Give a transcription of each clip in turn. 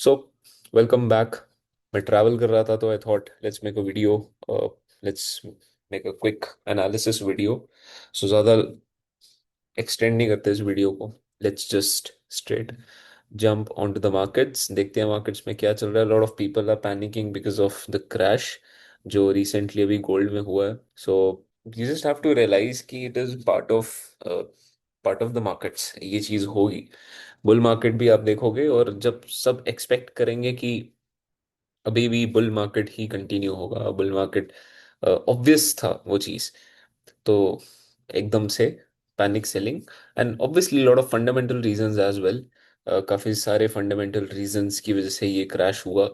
सो welcome back. मैं travel कर रहा था तो I thought let's make a video, let's make a quick analysis video. So ज़्यादा एक्सटेंड नहीं करते इस वीडियो को। Let's just straight jump on to the markets, देखते हैं मार्केट्स में क्या चल रहा है। Lot of people are panicking because of the crash जो रिसेंटली अभी गोल्ड में हुआ है। So you just have to realise कि it is part of the markets, ये चीज़ होगी। बुल मार्केट भी आप देखोगे, और जब सब एक्सपेक्ट करेंगे कि अभी भी बुल मार्केट ही कंटिन्यू होगा, बुल मार्केट ऑब्वियस था वो चीज़, तो एकदम से panic selling. And obviously lot of fundamental reasons as well. काफ़ी सारे फंडामेंटल रीजंस की वजह से ये क्रैश हुआ।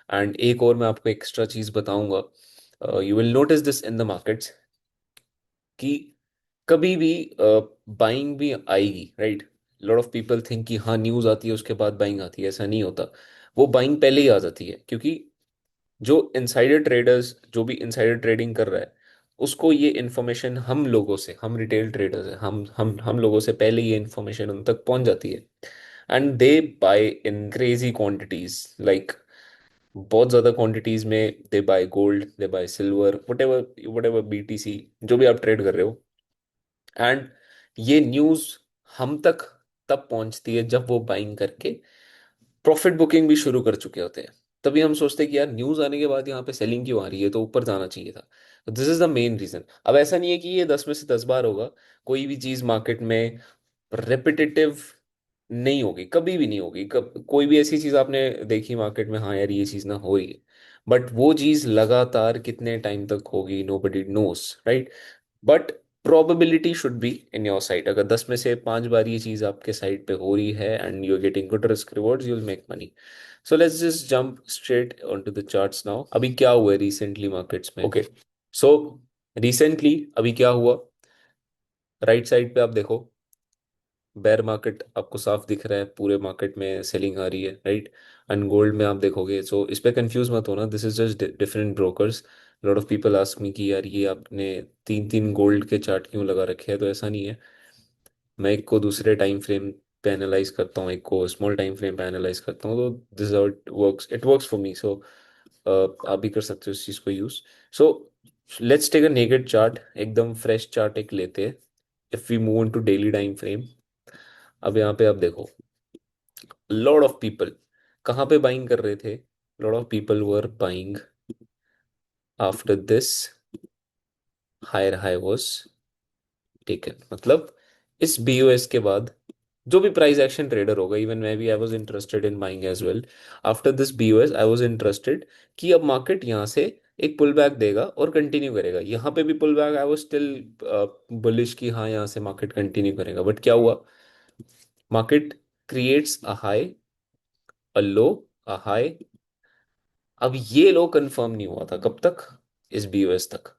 एंड एक और मैं आपको एक्स्ट्रा चीज़ बताऊंगा। You will notice this in the markets कि कभी भी बाइंग भी आएगी, right. Lot of people think कि हाँ न्यूज़ आती है उसके बाद बाइंग आती है, ऐसा नहीं होता। वो बाइंग पहले ही आ जाती है, क्योंकि जो इनसाइडर ट्रेडर्स, जो भी इनसाइडर ट्रेडिंग कर रहा है, उसको ये इन्फॉर्मेशन हम लोगों से, हम रिटेल ट्रेडर्स हैं, हम लोगों से पहले ये इन्फॉर्मेशन उन तक पहुंच जाती है। And they buy in crazy quantities, like बहुत ज्यादा क्वांटिटीज में they buy gold, they buy silver, whatever BTC, जो भी आप ट्रेड कर रहे हो। एंड ये न्यूज हम तक तब पहुंचती है जब वो बाइंग करके प्रॉफिट बुकिंग भी शुरू कर चुके होते हैं। तभी हम सोचते हैं कि यार न्यूज आने के बाद यहाँ पे सेलिंग क्यों आ रही है, तो ऊपर जाना चाहिए था। तो this is the main reason. अब ऐसा नहीं है कि ये 10 में से 10 बार होगा। कोई भी चीज मार्केट में रेपिटेटिव नहीं होगी, कभी भी नहीं होगी। कोई भी ऐसी चीज आपने देखी मार्केट में, हाँ यार ये चीज ना हो रही है, बट वो चीज लगातार कितने टाइम तक होगी, nobody knows, right. But probability should be in your side. अगर 10 में से 5 बार ये चीज आपके साइड पे हो रही है and you are getting good risk rewards, you will make money. So let's just jump straight on to the charts now. अभी क्या हुआ है रिसेंटली मार्केट्स में? ओके, सो रिसेंटली अभी क्या हुआ, राइट साइड पे आप देखो, बेयर मार्केट आपको साफ दिख रहा है, पूरे मार्केट में सेलिंग आ रही है, राइट। एंड गोल्ड में आप देखोगे, सो इस पे कंफ्यूज मत होना, this is just different brokers. Lot of people ask me कि यार ये आपने तीन तीन गोल्ड के चार्ट क्यों लगा रखे हैं, तो ऐसा नहीं है। मैं एक को दूसरे टाइम फ्रेम पे एनालाइज करता हूँ, एक को स्मॉल टाइम फ्रेम पे एनालाइज करता हूँ, तो this how it works for me. So आप भी कर सकते हो इस चीज़ को use. So let's take a naked chart, एकदम फ्रेश चार्ट एक लेते हैं। If we move into daily time frame, अब यहाँ पे आप देखो, लॉट ऑफ पीपल कहाँ पे बाइंग कर रहे थे? Lot of people were buying after this higher high was taken. मतलब इस बीओएस के बाद जो भी प्राइस एक्शन ट्रेडर होगा, इवन मैं भी, I was interested in buying as well. After this BOS I was interested कि अब मार्केट यहाँ से एक पुल बैक देगा और कंटिन्यू करेगा। यहाँ पे भी pull back, I was still bullish कि हाँ यहाँ से मार्केट कंटिन्यू करेगा। बट क्या हुआ? Market creates a high, a low, a high. अब ये लो कंफर्म नहीं हुआ था कब तक? इस बीओएस तक।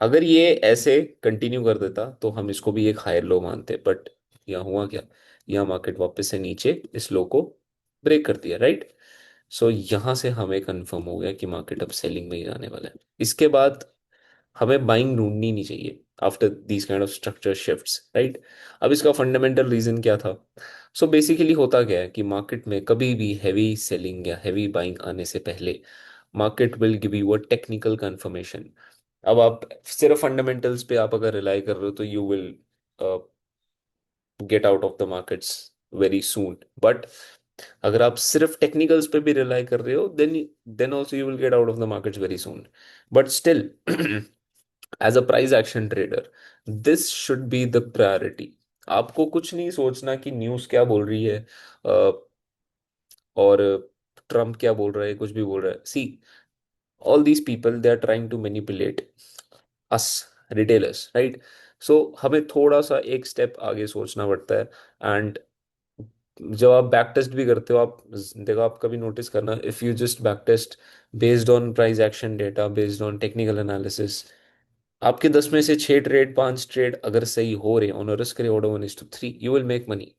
अगर ये ऐसे कंटिन्यू कर देता तो हम इसको भी एक हायर लो मानते, बट यहाँ हुआ क्या? यहाँ मार्केट वापस से नीचे इस लो को ब्रेक कर दिया, राइट। सो यहाँ से हमें कंफर्म हो गया कि मार्केट अब सेलिंग में ही जाने वाला है। इसके बाद हमें बाइंग ढूंढनी नहीं चाहिए after these kind of structure shifts, right. अब इसका फंडामेंटल रीजन क्या था? सो बेसिकली होता क्या है कि मार्केट में कभी भी हैवी सेलिंग या हैवी बाइंग आने से पहले market will give you a technical confirmation. अब आप सिर्फ फंडामेंटल्स पे आप अगर रिलाई कर रहे हो तो you will get out of the markets very soon. But अगर आप सिर्फ टेक्निकल्स पे भी रिलाई कर रहे हो, then also you will get out of the markets very soon. But still as a price action trader, this should be the priority. आपको कुछ नहीं सोचना कि न्यूज़ क्या बोल रही है, और ट्रम्प क्या बोल रहा है, कुछ भी बोल रहा है। सी, all these people they are trying to manipulate us retailers, right? So हमें थोड़ा सा एक स्टेप आगे सोचना पड़ता है। एंड जब आप बैक टेस्ट भी करते हो, आप देखो, आप कभी नोटिस करना, if you just back test based on price action data, based on technical analysis, आपके 10 में से 6 ट्रेड, 5 ट्रेड अगर सही हो रहे on risk reward 1:3, you will make money.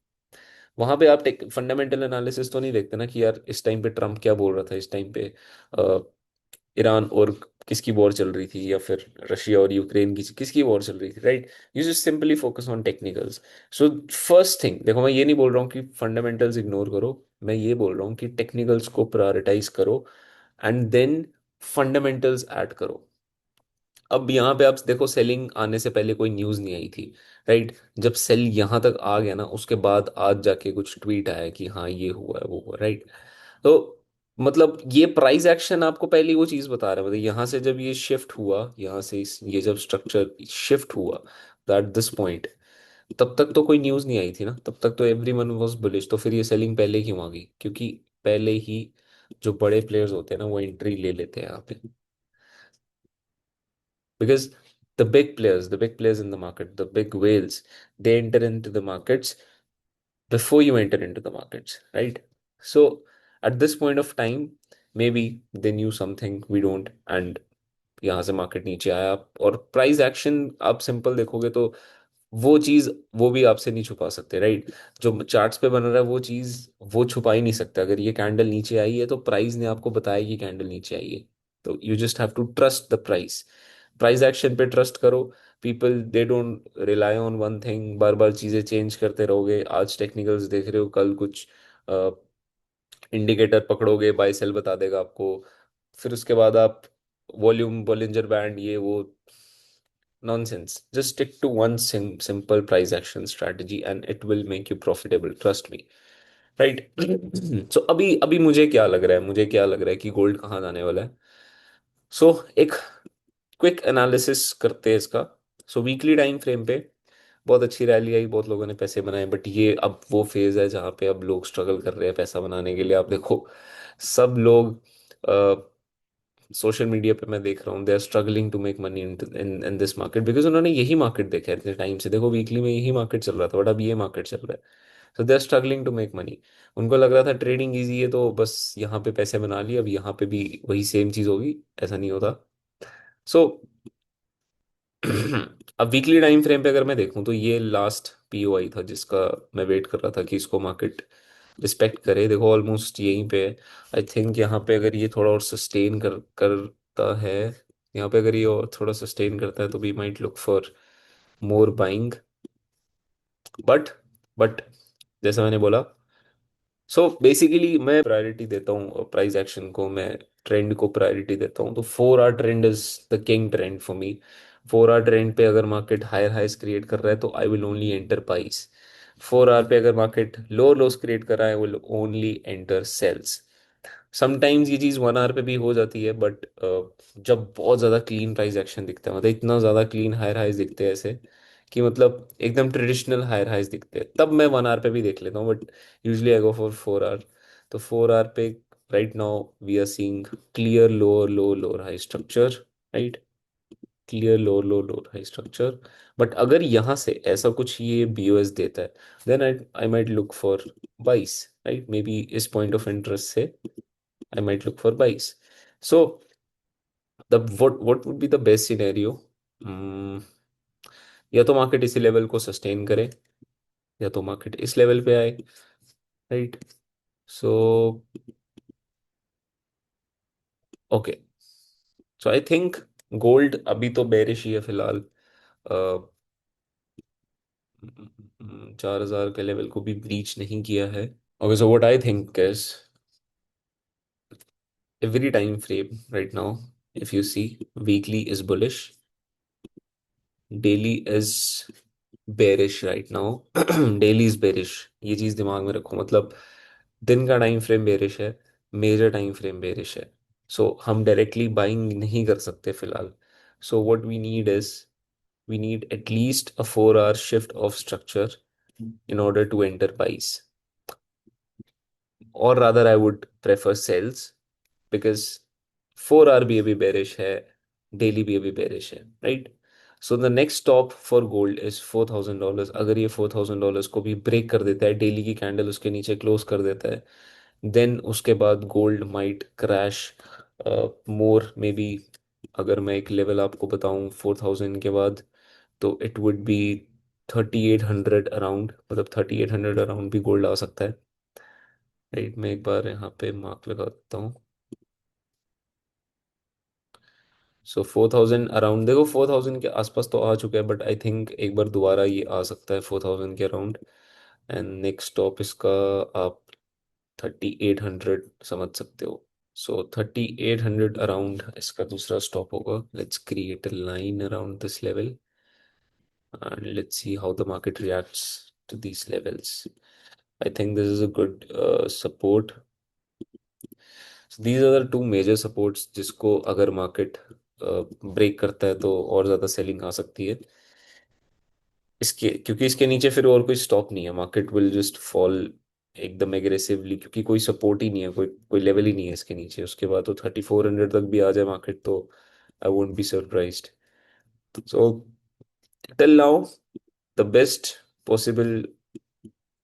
वहां पे आप फंडामेंटल एनालिसिस तो नहीं देखते ना कि यार इस टाइम पे ट्रम्प क्या बोल रहा था, इस टाइम पे ईरान और किसकी वॉर चल रही थी, या फिर रशिया और यूक्रेन की किसकी वॉर चल रही थी, right? You just simply focus on technicals. So first thing देखो, मैं ये नहीं बोल रहा हूँ कि फंडामेंटल्स इग्नोर करो, मैं ये बोल रहा हूँ कि टेक्निकल्स को प्रायोरिटाइज करो एंड देन फंडामेंटल्स ऐड करो। अब यहाँ पे आप देखो, सेलिंग आने से पहले कोई न्यूज़ नहीं आई थी, राइट? जब सेल यहाँ तक आ गया ना, उसके बाद आज जाके कुछ ट्वीट आया कि हाँ ये हुआ है वो हुआ, राइट? तो मतलब ये प्राइस एक्शन आपको पहले वो चीज़ बता रहा है, मतलब यहाँ से जब ये शिफ्ट हुआ, यहाँ से ये जब स्ट्रक्चर शिफ्ट हुआ एट दिस पॉइंट, तब तक तो कोई न्यूज़ नहीं आई थी ना, तब तक तो एवरीवन वाज बुलिश। तो फिर ये सेलिंग पहले क्यों आ गई? क्योंकि पहले ही जो बड़े प्लेयर्स होते हैं ना, वो एंट्री ले लेते हैं यहाँ पे। Because the big players in the market, the big whales, they enter into the markets before you enter into the markets, right? So at this point of time, maybe they knew something we don't, and यहाँ से market नीचे आया। और price action आप simple देखोगे तो वो चीज वो भी आपसे नहीं छुपा सकते, राइट? जो चार्ट्स पे बन रहा है वो चीज वो छुपा ही नहीं सकता। अगर ये कैंडल नीचे आई है तो प्राइस ने आपको बताया कि कैंडल नीचे आई है, तो you just have to trust the price. Price action पे ट्रस्ट करो। People they don't rely on one thing, बार बार चीजें चेंज करते रहोगे। आज टेक्निकल्स देख रहे हो, कल कुछ इंडिकेटर पकड़ोगे, बाय सेल बता देगा आपको। फिर उसके बाद आप वॉल्यूम बॉलिंजर बैंड ये वो nonsense. Just stick to one simple price action strategy and it will make you profitable. Trust me. Right? So अभी अभी मुझे क्या लग रहा है, मुझे क्या लग रहा है कि गोल्ड कहाँ जाने वाला है। सो एक क्विक एनालिसिस करते हैं इसका। सो वीकली टाइम फ्रेम पे बहुत अच्छी रैली आई, बहुत लोगों ने पैसे बनाए, बट ये अब वो फेज है जहाँ पे अब लोग स्ट्रगल कर रहे हैं पैसा बनाने के लिए। आप देखो, सब लोग सोशल मीडिया पे मैं देख रहा हूँ, they are struggling to make money in in this market, because उन्होंने यही मार्केट देखा है इतने टाइम से। देखो वीकली में यही मार्केट चल रहा था, बट अब ये मार्केट चल रहा है। So they are struggling to make money. उनको लग रहा था ट्रेडिंग इजी है तो बस यहाँ पे पैसे बना लिए, अब यहाँ पे भी वही सेम चीज होगी, ऐसा नहीं होता। सो अब वीकली टाइम फ्रेम पे अगर मैं देखूं तो ये लास्ट पीओआई था जिसका मैं वेट कर रहा था कि इसको मार्केट रिस्पेक्ट करे। देखो ऑलमोस्ट यहीं पे है। आई थिंक यहाँ पे अगर ये थोड़ा और सस्टेन करता है, यहाँ पे अगर ये और थोड़ा सस्टेन करता है तो we might look for more buying. But but जैसा मैंने बोला, सो बेसिकली मैं प्रायोरिटी देता हूँ प्राइस एक्शन को, मैं ट्रेंड को प्रायोरिटी देता हूँ। तो 4 hour trend is the king trend for me. 4 hour trend पे अगर मार्केट हायर हाइस क्रिएट कर रहा है तो आई विल ओनली एंटर बाइस। 4 आवर पे अगर मार्केट लोअर लोस क्रिएट कर रहा है, I will only enter sales. Sometimes ये चीज़ 1 आवर पे भी हो जाती है, बट जब बहुत ज़्यादा क्लीन प्राइस एक्शन दिखता है, मतलब इतना ज़्यादा क्लीन हायर हाइज दिखते हैं ऐसे कि मतलब एकदम ट्रेडिशनल हायर हाइज दिखते हैं, तब मैं 1 आवर पे भी देख लेता हूँ। But usually I go for 4 hour. तो 4 आवर पे right now we are seeing clear lower low lower high structure, right? Clear lower low lower high structure. But अगर यहाँ से ऐसा कुछ ये बीओएस देता है, then I I might look for buys, right? Maybe this point of interest से I might look for buys. So the what would be the best scenario? Hmm, या तो मार्केट इसी लेवल को sustain करे, या तो market इस level पे आए, right? So okay, so I think gold अभी तो बेरिश ही है फिलहाल। 4,000 के लेवल को भी ब्रीच नहीं किया है। Okay, so what I think is every time frame right now, if you see, weekly is bullish, daily is bearish right now. Daily is bearish, ये चीज दिमाग में रखो। मतलब दिन का टाइम फ्रेम बेरिश है, मेजर टाइम फ्रेम बेरिश है। सो हम डायरेक्टली बाइंग नहीं कर सकते फिलहाल। So what we need is, we need at least a 4 hour shift of structure in order to enter buys, or rather I would prefer sells, because 4 our भी अभी bearish है, daily भी अभी बेरिश है, right? So the next stop for gold is $4,000। अगर ये $4,000 को भी ब्रेक कर देता है, डेली की कैंडल उसके नीचे क्लोज कर देता है, देन उसके बाद gold might crash more may be. अगर मैं एक लेवल आपको बताऊं 4,000 के बाद, तो इट वुड बी 3,800 अराउंड, मतलब 3,800 अराउंड भी गोल्ड आ सकता है, राइट? मैं एक बार यहाँ पे मार्क लगा देता हूँ। सो 4,000 अराउंड, देखो 4,000 के आसपास तो आ चुका है, बट आई थिंक एक बार दोबारा ये आ सकता है 4,000 के अराउंड। एंड नेक्स्ट स्टॉप इसका आप 3,800 समझ सकते हो। सो 3,800 अराउंड इसका दूसरा स्टॉप होगा। Let's create a line around this level and let's see how the market reacts to these levels. I think this is a good support. So these are the two major supports जिसको अगर market break करता है तो और ज़्यादा selling आ सकती है इसके, क्योंकि इसके नीचे फिर और कोई स्टॉप नहीं है, मार्केट विल जस्ट फॉल एकदम एग्रेसिवली, क्योंकि कोई सपोर्ट ही नहीं है, कोई कोई लेवल ही नहीं है इसके नीचे। उसके बाद तो 3,400 तक भी आ जाए मार्केट तो I won't be surprised. So till now the best possible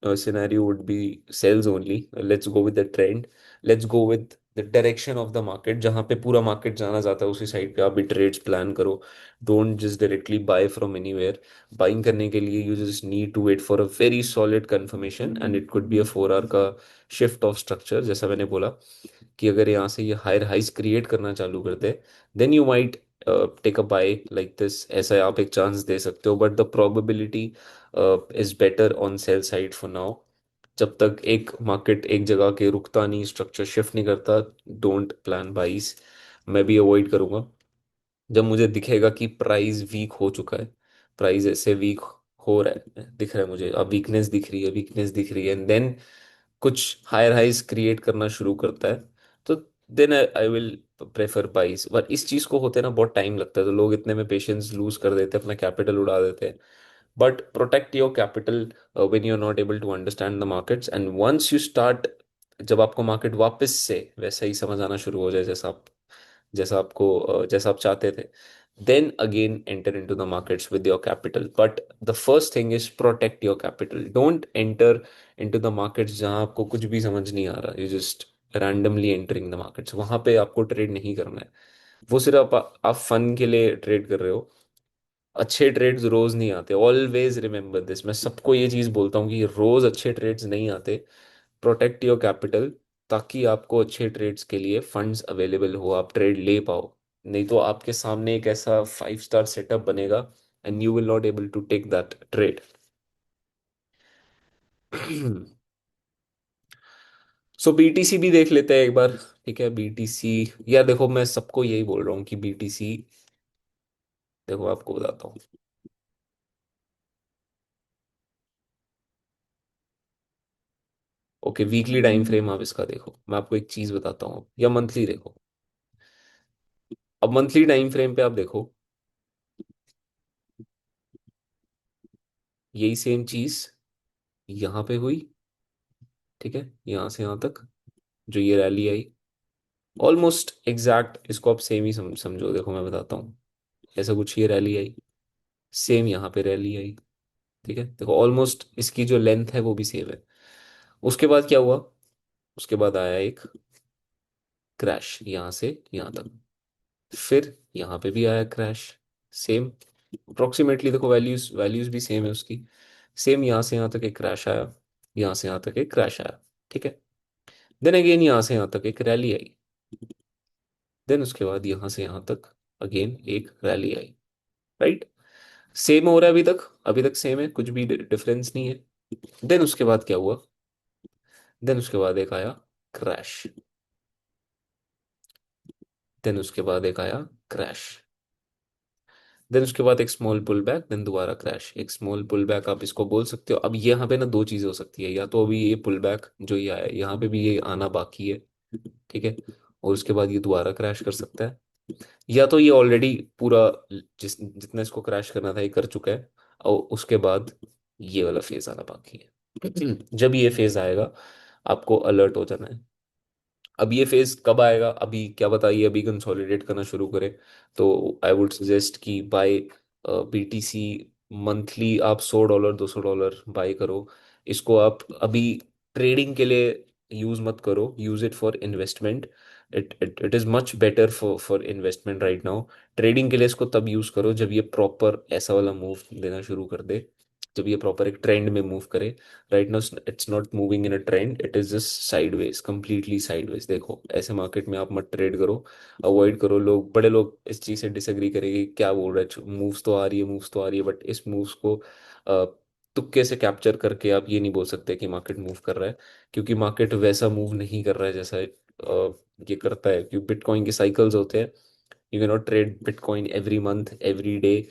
scenario would be sells only. Let's go with the trend. Let's go with the direction of the market, जहाँ पे पूरा मार्केट जाना चाहता है उसी साइड पे आप भी ट्रेड्स प्लान करो। Don't just directly buy from anywhere. Buying करने के लिए you just need to wait for a very solid confirmation, and it could be a 4 hour का शिफ्ट ऑफ स्ट्रक्चर, जैसा मैंने बोला कि अगर यहाँ से ये हायर हाइस क्रिएट करना चालू करते then you might take a buy like this, ऐसा आप एक चांस दे सकते हो, but the probability is better on sell side for now. जब तक एक मार्केट एक जगह के रुकता नहीं, स्ट्रक्चर शिफ्ट नहीं करता, डोंट प्लान बाइस। मैं भी अवॉइड करूंगा। जब मुझे दिखेगा कि प्राइस वीक हो चुका है, प्राइस ऐसे वीक हो रहा है, दिख रहा है मुझे अब वीकनेस दिख रही है, वीकनेस दिख रही है, एंड देन कुछ हायर हाइस क्रिएट करना शुरू करता है, तो देन आई विल प्रेफर बाइस। पर इस चीज को होते ना बहुत टाइम लगता है, तो लोग इतने में पेशेंस लूज कर देते हैं, अपना कैपिटल उड़ा देते हैं। But protect your capital when you are not able to understand the markets, and once you start, जब आपको मार्केट वापस से वैसा ही समझ आना शुरू हो जाए जैसा आप चाहते थे, then again enter into the markets with your capital. But the first thing is protect your capital. Don't enter into the markets जहां आपको कुछ भी समझ नहीं आ रहा, you just randomly entering the markets, वहां पे आपको ट्रेड नहीं करना है। वो सिर्फ आप फन के लिए ट्रेड कर रहे हो। अच्छे ट्रेड्स रोज नहीं आते, ऑलवेज रिमेंबर दिस। मैं सबको ये चीज बोलता हूँ कि रोज अच्छे ट्रेड्स नहीं आते। प्रोटेक्ट योर कैपिटल, ताकि आपको अच्छे ट्रेड्स के लिए फंड्स अवेलेबल हो, आप ट्रेड ले पाओ। नहीं तो आपके सामने एक ऐसा 5 स्टार सेटअप बनेगा and you will not able to take that trade. So BTC भी देख लेते हैं एक बार। ठीक है, बीटीसी, या देखो मैं सबको यही बोल रहा हूँ कि बीटीसी, देखो आपको बताता हूँ। ओके, वीकली टाइम फ्रेम आप इसका देखो, मैं आपको एक चीज बताता हूँ, या मंथली देखो। अब मंथली टाइम फ्रेम पे आप देखो, यही सेम चीज यहाँ पे हुई। ठीक है, यहाँ से यहाँ तक जो ये रैली आई, ऑलमोस्ट एग्जैक्ट इसको आप सेम ही समझो। देखो मैं बताता हूँ, ऐसा कुछ ये रैली आई, सेम यहाँ पे रैली आई। ठीक है, देखो ऑलमोस्ट इसकी जो लेंथ है वो भी सेम है। उसके बाद क्या हुआ, उसके बाद आया एक क्रैश यहाँ से यहाँ तक, फिर यहाँ पे भी आया क्रैश, सेम अप्रोक्सीमेटली। देखो वैल्यूज वैल्यूज भी सेम है उसकी। सेम यहाँ से यहाँ तक एक क्रैश आया, यहाँ से यहाँ तक एक क्रैश आया। ठीक है, देन अगेन यहाँ से यहाँ तक एक रैली आई, देन उसके बाद यहाँ से यहाँ तक अगेन एक रैली आई। राइट, सेम हो रहा है अभी तक, अभी तक सेम है, कुछ भी डिफरेंस नहीं है। देन उसके बाद क्या हुआ, देन उसके बाद एक आया क्रैश, देन उसके बाद एक आया क्रैश, देन उसके बाद एक स्मॉल पुल बैक, देन दोबारा क्रैश, एक स्मॉल पुल बैक आप इसको बोल सकते हो। अब ये यहाँ पे ना दो चीजें हो सकती है, या तो अभी ये पुल बैक जो ये आया यहाँ पे भी ये आना बाकी है। ठीक है, और उसके बाद ये दोबारा क्रैश कर सकता है, या तो ये ऑलरेडी पूरा जितना इसको क्रैश करना था ये कर चुका है, और उसके बाद ये वाला फेज आना बाकी है। जब ये फेज आएगा आपको अलर्ट हो जाना है। अब ये फेज कब आएगा अभी क्या बताइए, अभी कंसोलिडेट करना शुरू करे तो आई वुड सजेस्ट कि बाय बीटीसी मंथली आप $100 $200 बाय करो। इसको आप अभी ट्रेडिंग के लिए यूज मत करो, use it for investment. It is much better for investment right now. Trading के लिए इसको तब यूज करो जब ये प्रॉपर ऐसा वाला मूव देना शुरू कर दे, जब ये प्रॉपर एक ट्रेंड में मूव करे। Right now it's not moving in a trend, it is just sideways, completely sideways. देखो ऐसे मार्केट में आप मत ट्रेड करो, अवॉइड करो। लोग, बड़े लोग इस चीज़ से डिसएग्री करेंगे कि क्या बोल रहे हैं, मूव्स तो आ रही है, मूव्स तो आ रही है, बट इस मूव्स को तुक्के से कैप्चर करके आप ये नहीं बोल सकते कि मार्केट मूव कर रहा है, क्योंकि मार्केट वैसा मूव नहीं कर रहा है जैसा ये करता है। क्योंकि बिटकॉइन के साइकिल्स होते हैं, you can not trade bitcoin every month every day.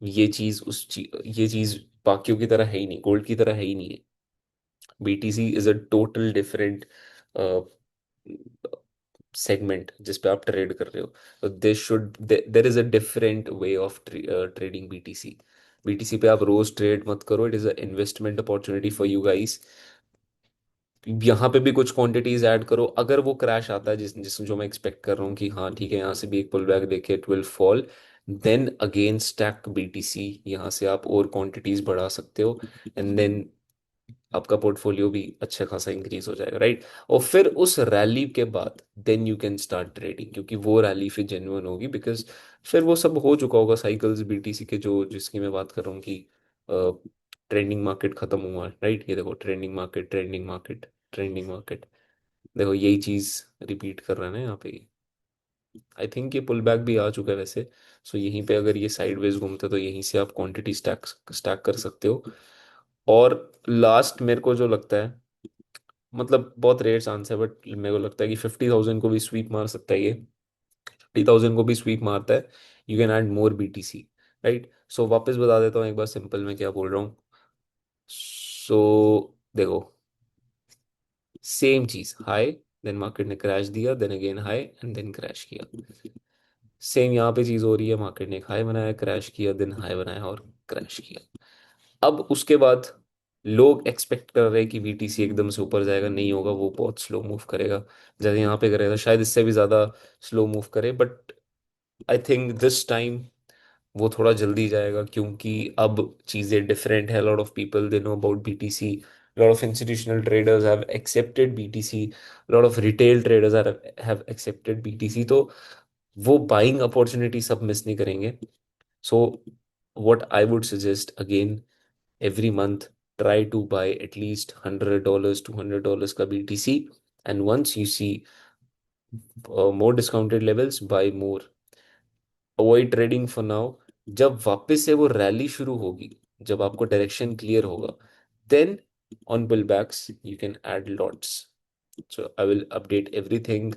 ये चीज बाकियों की तरह है ही नहीं, गोल्ड की तरह है ही नहीं है। BTC is a total different segment जिस पे आप ट्रेड कर रहे हो। तो there is a different way of trading BTC. BTC पे आप रोज ट्रेड मत करो, it is a investment opportunity for you guys. यहाँ पे भी कुछ क्वांटिटीज ऐड करो, अगर वो क्रैश आता है जिस जिस जो मैं एक्सपेक्ट कर रहा हूँ कि हाँ ठीक है, यहाँ से भी एक पुल बैक देखे, it will fall, then again stack BTC. यहाँ से आप और क्वांटिटीज बढ़ा सकते हो, एंड देन आपका पोर्टफोलियो भी अच्छा खासा इंक्रीज हो जाएगा, राइट। और फिर उस रैली के बाद then you can start trading, क्योंकि वो रैली फिर जेन्युइन होगी, बिकॉज फिर वो सब हो चुका होगा साइकिल्स बीटीसी के, जो जिसकी मैं बात कर रहा हूँ कि ट्रेंडिंग मार्केट खत्म हुआ है, राइट। ये देखो trending market, trending market, trending market, देखो यही चीज रिपीट कर रहा है ना यहाँ पे। आई थिंक ये पुल बैक भी आ चुका है वैसे। सो यहीं पे अगर ये साइडवेज घूमते तो यहीं से आप क्वांटिटी स्टैक स्टैक कर सकते हो। और लास्ट मेरे को जो लगता है, मतलब बहुत रेयर चांस है, बट मेरे को लगता है कि 50,000 को भी स्वीप मार सकता है ये। 50,000 को भी स्वीप मारता है, you can add more BTC, right. So वापस बता देता हूँ एक बार सिंपल में क्या बोल रहा हूँ। सो देखो, सेम चीज, हाई, देन मार्केट ने क्रैश दिया, then again high and then crash किया। सेम यहाँ पे चीज हो रही है, मार्केट ने एक हाई बनाया, क्रैश किया, देन हाई बनाया और क्रैश किया। अब उसके बाद लोग एक्सपेक्ट कर रहे हैं कि बीटीसी एकदम से ऊपर जाएगा, नहीं होगा, वो बहुत स्लो मूव करेगा। जैसे यहाँ पे करेगा, शायद इससे भी ज्यादा स्लो मूव करे, but I think this time वो थोड़ा जल्दी जाएगा, क्योंकि अब चीजें डिफरेंट है। Lot of people they know about BTC, lot of institutional traders have accepted BTC, lot of retail traders have accepted BTC। तो वो बाइंग अपॉर्चुनिटी सब मिस नहीं करेंगे। सो what I would suggest again, every month try to buy at least $100, $200 का BTC, and once you see more discounted levels, buy more। Avoid trading for now. जब वापस से वो रैली शुरू होगी, जब आपको डायरेक्शन क्लियर होगा, then on pull backs you can add lots. So I will update everything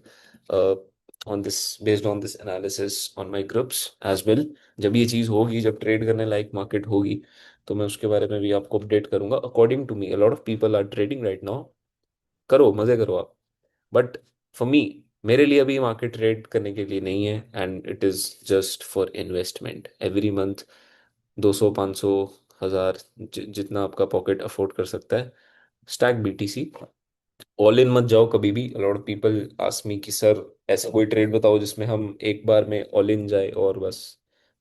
on this, based on this analysis on my groups as well. जब ये चीज़ होगी, जब ट्रेड करने लायक मार्केट होगी, तो मैं उसके बारे में भी आपको अपडेट करूंगा। According to me a lot of people are trading right now. करो, मजे करो आप, बट फॉर मी, मेरे लिए अभी मार्केट ट्रेड करने के लिए नहीं है, and it is just for investment. Every month 200, 500, 1000, जितना आपका पॉकेट अफोर्ड कर सकता है, स्टैक बीटीसी। ऑल इन मत जाओ कभी भी। Lot of people ask me कि सर ऐसा कोई ट्रेड बताओ जिसमें हम एक बार में ऑल इन जाए और बस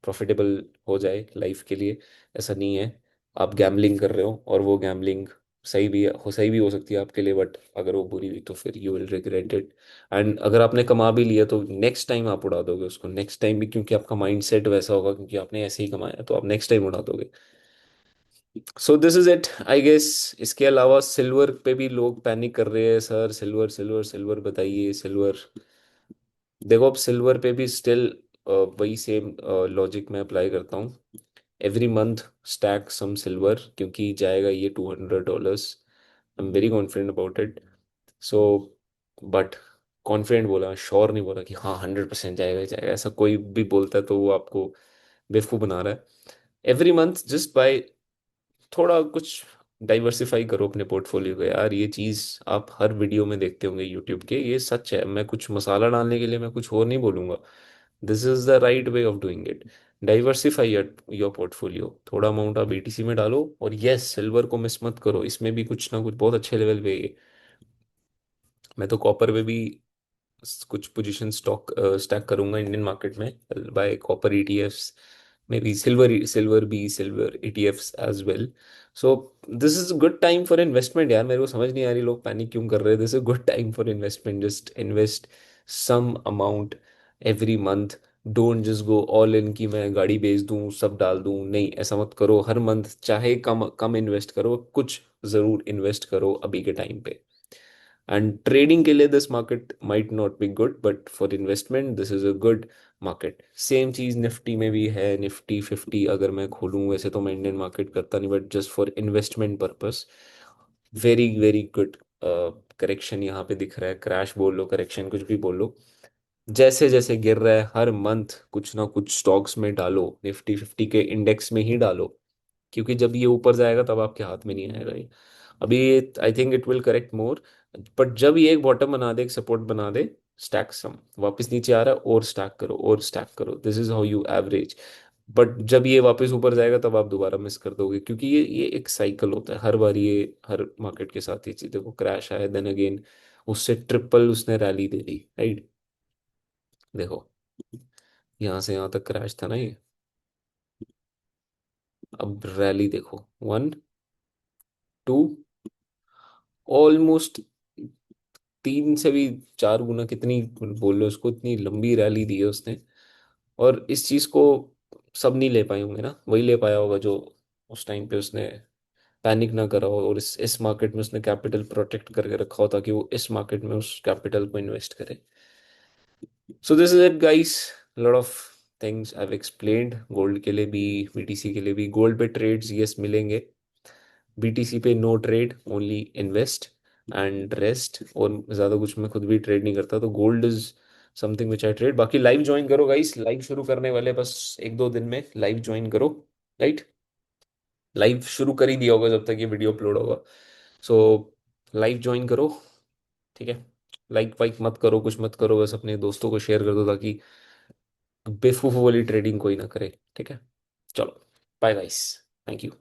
प्रॉफिटेबल हो जाए लाइफ के लिए। ऐसा नहीं है। आप गैम्बलिंग कर रहे हो, और वो गैम्बलिंग सही भी हो सकती है आपके लिए, बट अगर वो बुरी हुई तो फिर you will regret it. And अगर आपने कमा भी लिया तो नेक्स्ट टाइम आप उड़ा दोगे उसको, नेक्स्ट टाइम भी, क्योंकि आपका माइंड सेट वैसा होगा, क्योंकि आपने ऐसे ही कमाया, तो आप नेक्स्ट टाइम उड़ा दोगे। So this is it I guess. इसके अलावा सिल्वर पे भी लोग पैनिक कर रहे हैं, सर सिल्वर सिल्वर सिल्वर बताइए सिल्वर। देखो अब सिल्वर पे भी स्टिल वही सेम लॉजिक में अप्लाई करता हूँ। एवरी मंथ स्टैक सम सिल्वर, क्योंकि जाएगा ये $200। I am very confident about it. So but confident बोला, श्योर नहीं बोला कि हाँ 100% जाएगा ही जाएगा। ऐसा कोई भी बोलता है तो वो आपको बेवकूफ़ बना रहा है। एवरी मंथ जस्ट बाय, थोड़ा कुछ डाइवर्सिफाई करो अपने पोर्टफोलियो को यार। ये चीज़ आप हर वीडियो में देखते होंगे यूट्यूब के, ये सच है। मैं कुछ मसाला डालने के लिए मैं कुछ और नहीं बोलूंगा। This is the right way of doing it. Diversify your portfolio, थोड़ा अमाउंट आप बीटीसी में डालो, और यस सिल्वर को मिस मत करो, इसमें भी कुछ ना कुछ बहुत अच्छे लेवल पे है। मैं तो कॉपर में भी कुछ पोजीशन स्टैक करूंगा इंडियन मार्केट में, buy copper ETFs, maybe silver ETFs as well. So this is good time for investment यार। मेरे को समझ नहीं आ रही लोग पैनिक क्यों कर रहे हैं। This is good time for investment, just invest some amount every month. Don't just go all in कि मैं गाड़ी बेच दूं सब डाल दूं, नहीं ऐसा मत करो। हर मंथ चाहे कम कम इन्वेस्ट करो, कुछ जरूर इन्वेस्ट करो अभी के टाइम पे। एंड ट्रेडिंग के लिए this market might not be good, but for investment this is a good market. Same चीज निफ्टी में भी है। निफ्टी 50 अगर मैं खोलूं, वैसे तो मैं इंडियन मार्केट करता नहीं, but just for investment purpose very very good. Correction यहाँ पे दिख रहा है, क्रैश बोल लो, करेक्शन कुछ भी बोल लो, जैसे जैसे गिर रहा है हर मंथ कुछ ना कुछ स्टॉक्स में डालो, निफ्टी 50 के इंडेक्स में ही डालो, क्योंकि जब ये ऊपर जाएगा तब आपके हाथ में नहीं आएगा ये। अभी I think it will correct more, but जब ये एक बॉटम बना दे, एक सपोर्ट बना दे, स्टैक सम, वापस नीचे आ रहा है और स्टैक करो और स्टैक करो, this is how you average. But जब ये वापस ऊपर जाएगा तब आप दोबारा मिस कर दोगे, क्योंकि ये एक साइकिल होता है हर बार, ये हर मार्केट के साथ ये चीज। देखो क्रैश आया, देन अगेन उससे ट्रिपल उसने रैली दे दी, राइट। देखो यहाँ से यहाँ तक क्रैश था ना ये, अब रैली देखो, 1 2, ऑलमोस्ट 3 से भी 4 गुना, कितनी बोल लो उसको, इतनी लंबी रैली दी है उसने। और इस चीज को सब नहीं ले पाए होंगे ना, वही ले पाया होगा जो उस टाइम पे उसने पैनिक ना करा हो, और इस मार्केट में उसने कैपिटल प्रोटेक्ट करके रखा हो, ताकि वो इस मार्केट में उस कैपिटल को इन्वेस्ट करे। So this is it guys, lot of things I have explained. Gold के लिए भी, बीटीसी के लिए भी। गोल्ड पे ट्रेड्स यस मिलेंगे, बीटीसी पे no trade, only invest and rest. और ज़्यादा कुछ मैं खुद भी ट्रेड नहीं करता, तो gold is something which I trade. बाकी लाइव ज्वाइन करो गाइस, लाइव शुरू करने वाले बस 1 2 दिन में, लाइव ज्वाइन करो, राइट। लाइव शुरू कर ही दिया होगा जब तक ये वीडियो अपलोड होगा, सो लाइव ज्वाइन करो, ठीक है। लाइक वाइक मत करो, कुछ मत करो, बस अपने दोस्तों को शेयर कर दो, ताकि बेवकूफ़ वाली ट्रेडिंग कोई ना करे, ठीक है। चलो, बाय गाइस, थैंक यू।